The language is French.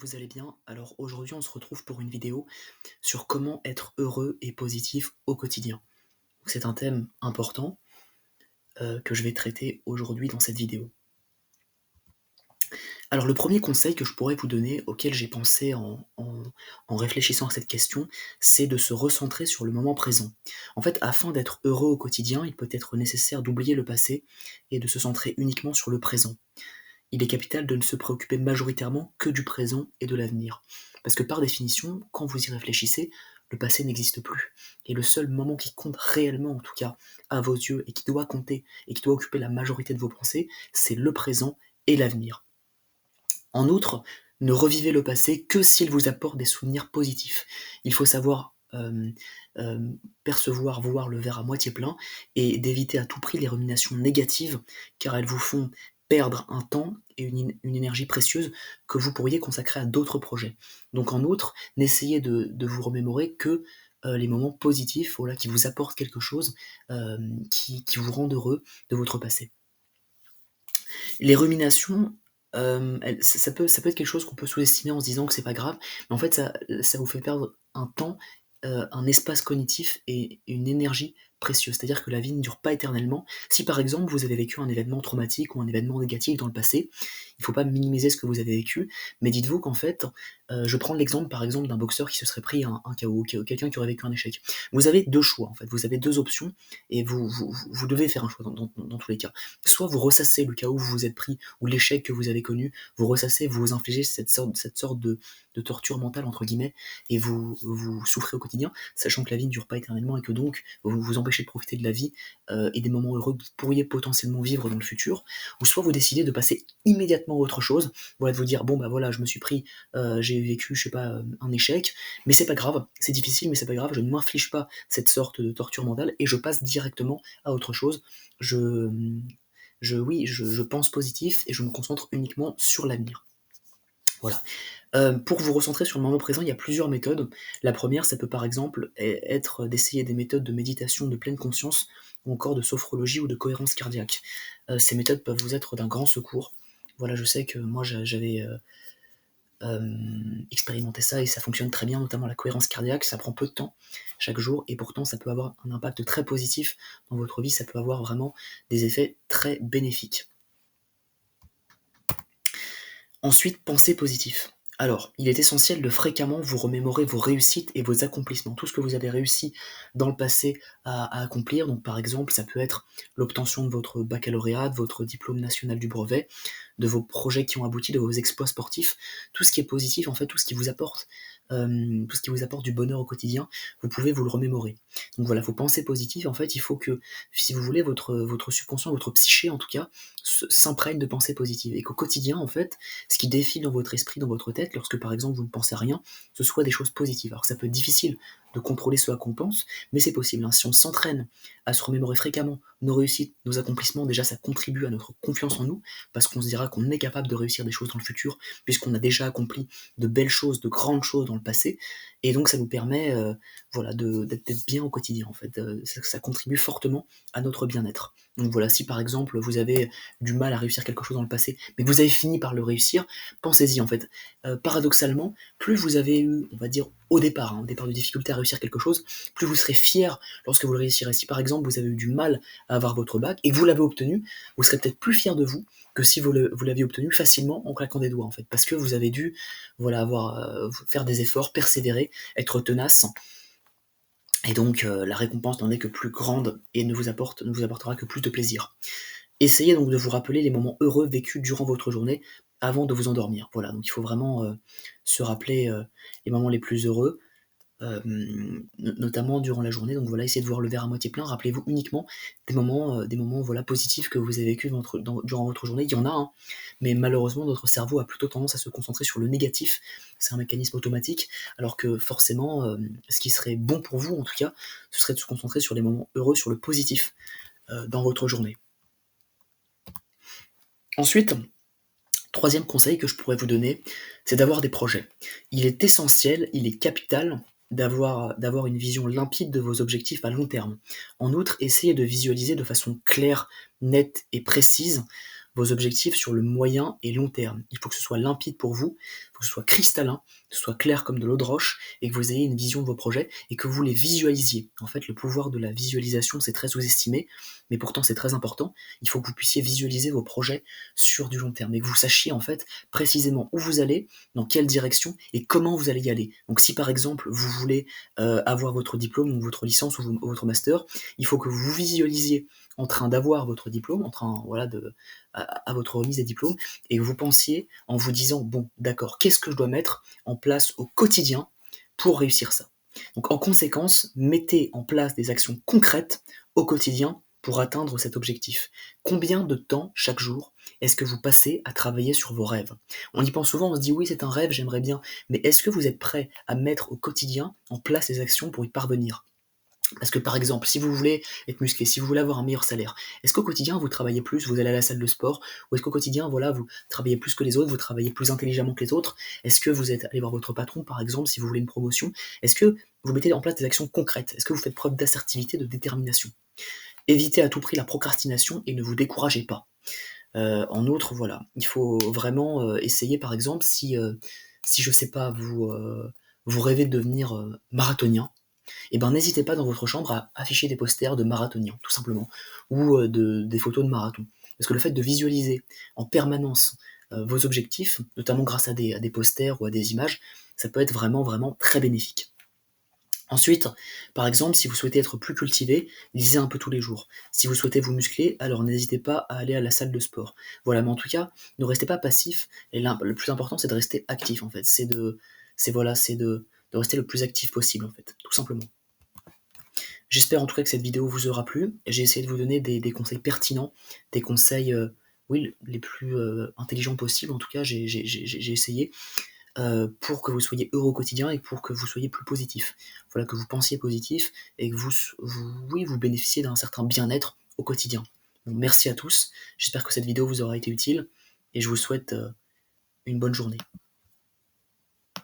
vous allez bien? Alors aujourd'hui, on se retrouve pour une vidéo sur comment être heureux et positif au quotidien. C'est un thème important que je vais traiter aujourd'hui dans cette vidéo. Alors le premier conseil que je pourrais vous donner, auquel j'ai pensé en réfléchissant à cette question, c'est de se recentrer sur le moment présent. En fait, afin d'être heureux au quotidien, il peut être nécessaire d'oublier le passé et de se centrer uniquement sur le présent. Il est capital de ne se préoccuper majoritairement que du présent et de l'avenir. Parce que par définition, quand vous y réfléchissez, le passé n'existe plus. Et le seul moment qui compte réellement, en tout cas à vos yeux, et qui doit compter, et qui doit occuper la majorité de vos pensées, c'est le présent et l'avenir. En outre, ne revivez le passé que s'il vous apporte des souvenirs positifs. Il faut savoir percevoir, voir le verre à moitié plein, et d'éviter à tout prix les ruminations négatives, car elles vous font perdre un temps et une énergie précieuse que vous pourriez consacrer à d'autres projets. Donc en outre, n'essayez de vous remémorer que les moments positifs, voilà, qui vous apportent quelque chose, qui vous rendent heureux de votre passé. Les ruminations, ça peut être quelque chose qu'on peut sous-estimer en se disant que c'est pas grave, mais en fait ça vous fait perdre un temps, un espace cognitif et une énergie précieuse. C'est-à-dire que la vie ne dure pas éternellement. Si par exemple vous avez vécu un événement traumatique ou un événement négatif dans le passé, il faut pas minimiser ce que vous avez vécu, mais dites-vous qu'en fait, je prends l'exemple par exemple d'un boxeur qui se serait pris un KO, quelqu'un qui aurait vécu un échec. Vous avez 2 choix en fait, vous avez 2 options et vous devez faire un choix dans tous les cas. Soit vous ressassez le chaos où vous vous êtes pris, ou l'échec que vous avez connu, vous ressassez, vous vous infligez cette sorte de torture mentale, entre guillemets, et vous souffrez au quotidien, sachant que la vie ne dure pas éternellement et que donc vous vous empêchez de profiter de la vie et des moments heureux que vous pourriez potentiellement vivre dans le futur, ou soit vous décidez de passer immédiatement à autre chose, voilà, de vous dire bon bah voilà, je me suis pris, j'ai vécu, je sais pas, un échec, mais c'est pas grave, c'est difficile, mais c'est pas grave, je ne m'inflige pas cette sorte de torture mentale et je passe directement à autre chose. Je, oui, je pense positif et je me concentre uniquement sur l'avenir. Voilà. Pour vous recentrer sur le moment présent, il y a plusieurs méthodes. La première, ça peut par exemple être d'essayer des méthodes de méditation de pleine conscience ou encore de sophrologie ou de cohérence cardiaque. Ces méthodes peuvent vous être d'un grand secours. Voilà, je sais que moi j'avais expérimenter ça et ça fonctionne très bien, notamment la cohérence cardiaque, ça prend peu de temps chaque jour et pourtant ça peut avoir un impact très positif dans votre vie, ça peut avoir vraiment des effets très bénéfiques. Ensuite, pensez positif. Alors, il est essentiel de fréquemment vous remémorer vos réussites et vos accomplissements, tout ce que vous avez réussi dans le passé à accomplir. Donc, par exemple, ça peut être l'obtention de votre baccalauréat, de votre diplôme national du brevet, de vos projets qui ont abouti, de vos exploits sportifs, tout ce qui est positif, en fait, tout ce qui vous apporte du bonheur au quotidien, vous pouvez vous le remémorer. Donc voilà, faut penser positif. En fait, il faut que, si vous voulez, votre subconscient, votre psyché, en tout cas, s'imprègne de pensées positives. Et qu'au quotidien, en fait, ce qui défile dans votre esprit, dans votre tête, lorsque par exemple vous ne pensez à rien, ce soit des choses positives. Alors ça peut être difficile de contrôler ce à quoi on pense, mais c'est possible, hein. Si on s'entraîne à se remémorer fréquemment nos réussites, nos accomplissements, déjà ça contribue à notre confiance en nous, parce qu'on se dira qu'on est capable de réussir des choses dans le futur, puisqu'on a déjà accompli de belles choses, de grandes choses dans le passé, et donc ça nous permet voilà, d'être bien au quotidien en fait. Ça contribue fortement à notre bien-être. Donc voilà, si par exemple vous avez du mal à réussir quelque chose dans le passé, mais que vous avez fini par le réussir, pensez-y en fait. Paradoxalement, plus vous avez eu, on va dire, au départ, au départ de difficulté à réussir quelque chose, plus vous serez fier lorsque vous le réussirez. Si par exemple vous avez eu du mal à avoir votre bac et que vous l'avez obtenu, vous serez peut-être plus fier de vous que si vous l'aviez obtenu facilement en claquant des doigts en fait, parce que vous avez dû voilà, faire des efforts, persévérer, être tenace, et donc la récompense n'en est que plus grande et ne vous apportera que plus de plaisir. Essayez donc de vous rappeler les moments heureux vécus durant votre journée avant de vous endormir. Voilà, donc il faut vraiment se rappeler les moments les plus heureux, notamment durant la journée. Donc voilà, essayez de voir le verre à moitié plein. Rappelez-vous uniquement des moments voilà, positifs que vous avez vécu durant votre journée. Il y en a, hein, mais malheureusement, notre cerveau a plutôt tendance à se concentrer sur le négatif. C'est un mécanisme automatique, alors que forcément, ce qui serait bon pour vous, en tout cas, ce serait de se concentrer sur les moments heureux, sur le positif dans votre journée. Ensuite, troisième conseil que je pourrais vous donner, c'est d'avoir des projets. Il est essentiel, il est capital d'avoir une vision limpide de vos objectifs à long terme. En outre, essayez de visualiser de façon claire, nette et précise vos objectifs sur le moyen et long terme. Il faut que ce soit limpide pour vous, il faut que ce soit cristallin, que ce soit clair comme de l'eau de roche, et que vous ayez une vision de vos projets, et que vous les visualisiez. En fait, le pouvoir de la visualisation, c'est très sous-estimé, mais pourtant c'est très important. Il faut que vous puissiez visualiser vos projets sur du long terme, et que vous sachiez en fait précisément où vous allez, dans quelle direction, et comment vous allez y aller. Donc si par exemple, vous voulez avoir votre diplôme, donc votre licence ou votre master, il faut que vous visualisiez en train d'avoir votre diplôme, en train voilà, à votre remise des diplômes, et que vous pensiez en vous disant, bon, d'accord, qu'est-ce que je dois mettre en place au quotidien pour réussir ça. Donc en conséquence, mettez en place des actions concrètes au quotidien pour atteindre cet objectif. Combien de temps chaque jour est-ce que vous passez à travailler sur vos rêves? On y pense souvent, on se dit oui, c'est un rêve, j'aimerais bien, mais est-ce que vous êtes prêt à mettre au quotidien en place des actions pour y parvenir? Parce que par exemple, si vous voulez être musclé, si vous voulez avoir un meilleur salaire, est-ce qu'au quotidien vous travaillez plus, vous allez à la salle de sport, ou est-ce qu'au quotidien, voilà, vous travaillez plus que les autres, vous travaillez plus intelligemment que les autres? Est-ce que vous êtes allé voir votre patron, par exemple, si vous voulez une promotion? Est-ce que vous mettez en place des actions concrètes? Est-ce que vous faites preuve d'assertivité, de détermination? Évitez à tout prix la procrastination et ne vous découragez pas. En outre, voilà, il faut vraiment essayer, par exemple, si je sais pas, vous rêvez de devenir marathonien, et ben n'hésitez pas dans votre chambre à afficher des posters de marathoniens, tout simplement, ou des photos de marathon. Parce que le fait de visualiser en permanence vos objectifs, notamment grâce à des posters ou à des images, ça peut être vraiment, vraiment très bénéfique. Ensuite, par exemple, si vous souhaitez être plus cultivé, lisez un peu tous les jours. Si vous souhaitez vous muscler, alors n'hésitez pas à aller à la salle de sport. Voilà, mais en tout cas, ne restez pas passif. Et là, le plus important, c'est de rester actif, en fait. C'est de rester le plus actif possible, en fait, tout simplement. J'espère en tout cas que cette vidéo vous aura plu. J'ai essayé de vous donner des conseils pertinents, des conseils, oui, les plus intelligents possibles. En tout cas, j'ai essayé pour que vous soyez heureux au quotidien et pour que vous soyez plus positif. Voilà, que vous pensiez positif et que vous bénéficiez d'un certain bien-être au quotidien. Donc, merci à tous. J'espère que cette vidéo vous aura été utile et je vous souhaite une bonne journée.